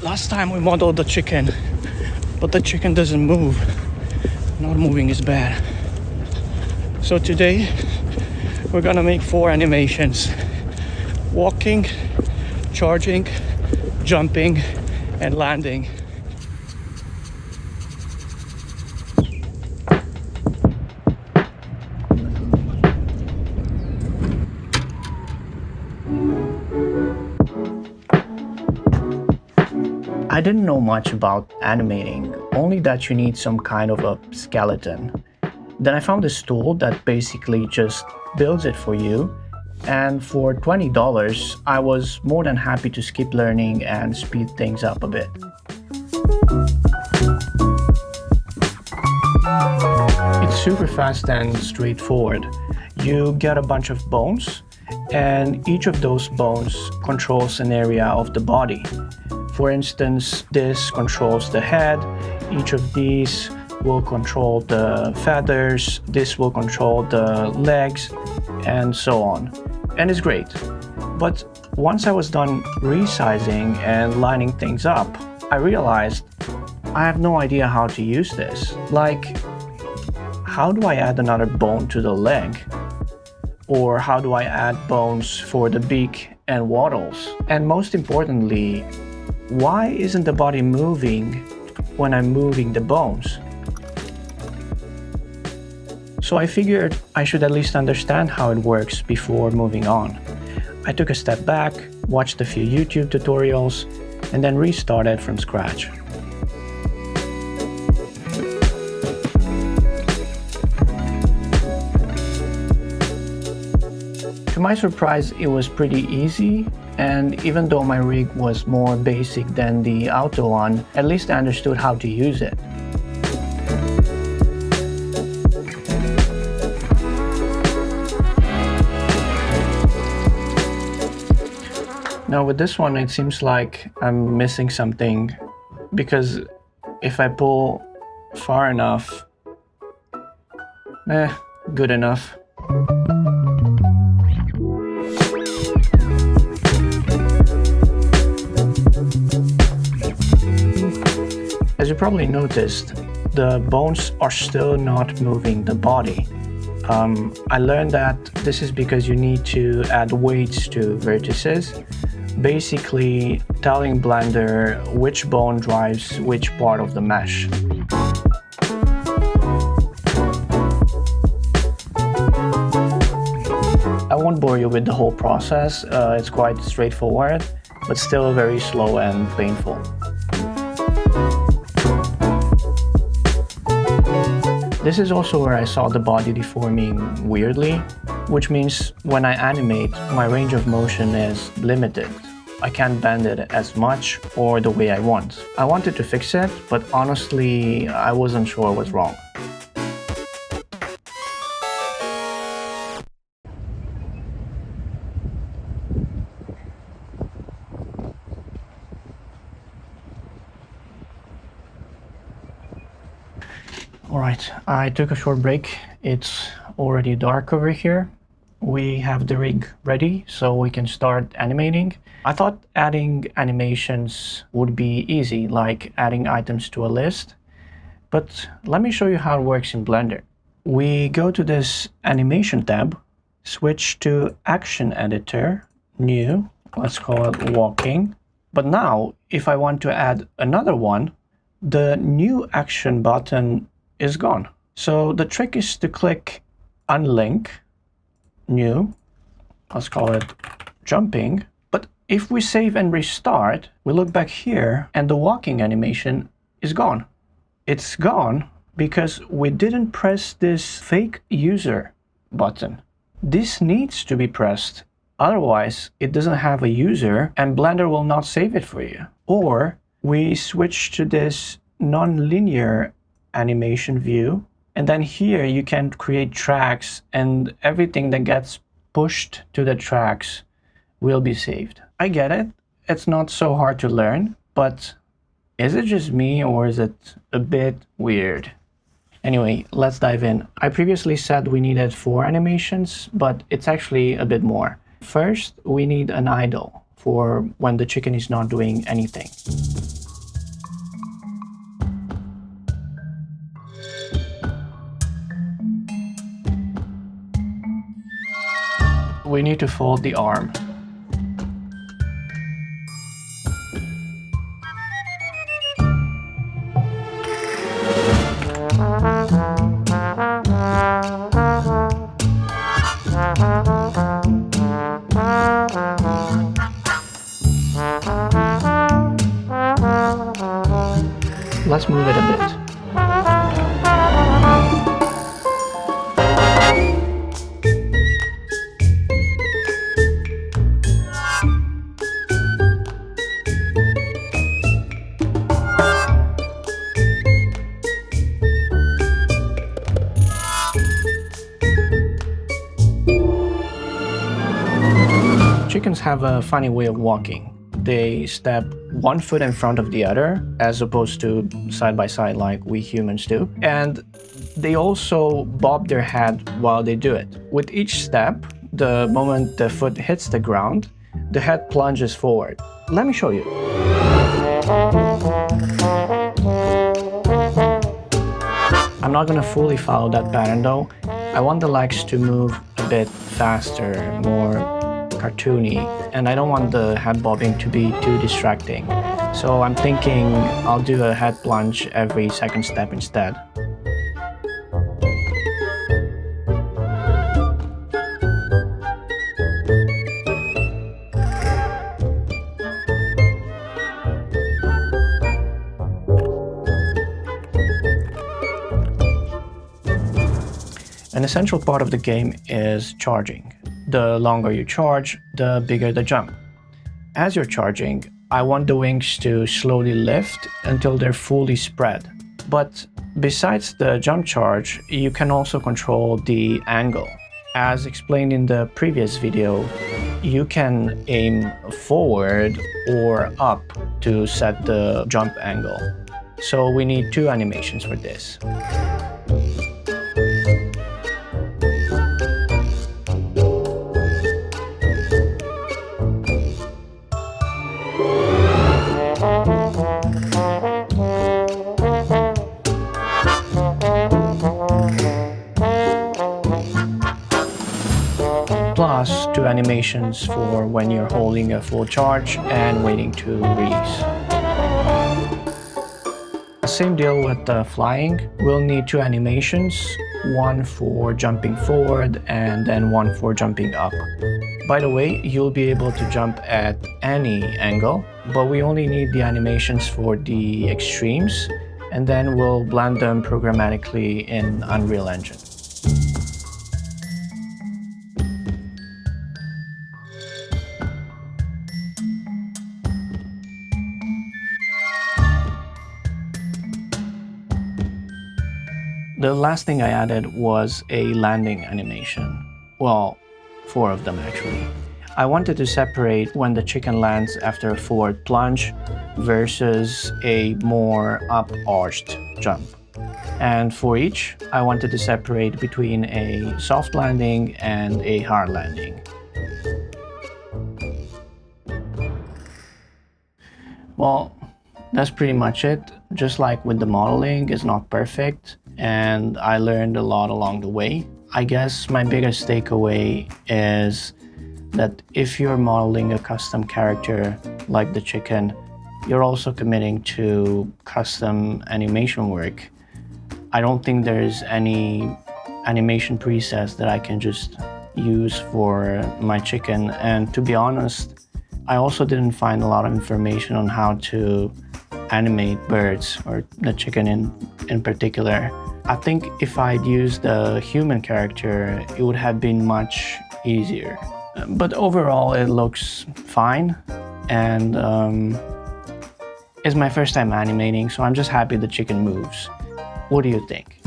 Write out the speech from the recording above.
Last time we modeled the chicken, but the chicken doesn't move. Not moving is bad. So today we're gonna make 4 animations: walking, charging, jumping, and landing. I didn't know much about animating, only that you need some kind of a skeleton. Then I found this tool that basically just builds it for you, and for $20 I was more than happy to skip learning and speed things up a bit. It's super fast and straightforward. You get a bunch of bones, and each of those bones controls an area of the body. For instance, this controls the head, each of these will control the feathers, this will control the legs, and so on. And it's great. But once I was done resizing and lining things up, I realized I have no idea how to use this. Like, how do I add another bone to the leg? Or how do I add bones for the beak and wattles? And most importantly, why isn't the body moving when I'm moving the bones? So I figured I should at least understand how it works before moving on. I took a step back, watched a few YouTube tutorials, and then restarted from scratch. To my surprise, it was pretty easy, and even though my rig was more basic than the auto one, at least I understood how to use it. Now with this one, it seems like I'm missing something, because if I pull far enough, good enough. As you probably noticed, the bones are still not moving the body. I learned that this is because you need to add weights to vertices, basically telling Blender which bone drives which part of the mesh. I won't bore you with the whole process, it's quite straightforward, but still very slow and painful. This is also where I saw the body deforming weirdly, which means when I animate, my range of motion is limited. I can't bend it as much or the way I want. I wanted to fix it, but honestly, I wasn't sure what's wrong. Alright, I took a short break. It's already dark over here. We have the rig ready, so we can start animating. I thought adding animations would be easy, like adding items to a list. But let me show you how it works in Blender. We go to this animation tab, switch to Action Editor, New, let's call it Walking. But now, if I want to add another one, the New Action button is gone. So the trick is to click Unlink, New, let's call it Jumping. But if we save and restart, we look back here and the walking animation is gone. It's gone because we didn't press this fake user button. This needs to be pressed, otherwise it doesn't have a user and Blender will not save it for you. Or we switch to this non-linear animation view, and then here you can create tracks, and everything that gets pushed to the tracks will be saved. I get it, it's not so hard to learn, but is it just me or is it a bit weird? Anyway, let's dive in. I previously said we needed 4 animations, but it's actually a bit more. First, we need an idle for when the chicken is not doing anything. we need to fold the arm. Let's move it a bit. Chickens have a funny way of walking. They step one foot in front of the other, as opposed to side by side like we humans do. And they also bob their head while they do it. With each step, the moment the foot hits the ground, the head plunges forward. Let me show you. I'm not gonna fully follow that pattern though. I want the legs to move a bit faster, more cartoony, and I don't want the head bobbing to be too distracting. So I'm thinking I'll do a head plunge every second step instead. An essential part of the game is charging. The longer you charge, the bigger the jump. As you're charging, I want the wings to slowly lift until they're fully spread. But besides the jump charge, you can also control the angle. As explained in the previous video, you can aim forward or up to set the jump angle. So we need two animations for this. Plus two animations for when you're holding a full charge and waiting to release. Same deal with the flying. We'll need two animations, one for jumping forward and then one for jumping up. By the way, you'll be able to jump at any angle, but we only need the animations for the extremes, and then we'll blend them programmatically in Unreal Engine. The last thing I added was a landing animation. Well, 4 of them actually. I wanted to separate when the chicken lands after a forward plunge versus a more up-arched jump. And for each, I wanted to separate between a soft landing and a hard landing. Well, that's pretty much it. Just like with the modeling, it's not perfect, and I learned a lot along the way. I guess my biggest takeaway is that if you're modeling a custom character like the chicken, you're also committing to custom animation work. I don't think there's any animation presets that I can just use for my chicken, and to be honest, I also didn't find a lot of information on how to animate birds, or the chicken in particular. I think if I'd used the human character, it would have been much easier. But overall, it looks fine, and it's my first time animating, so I'm just happy the chicken moves. What do you think?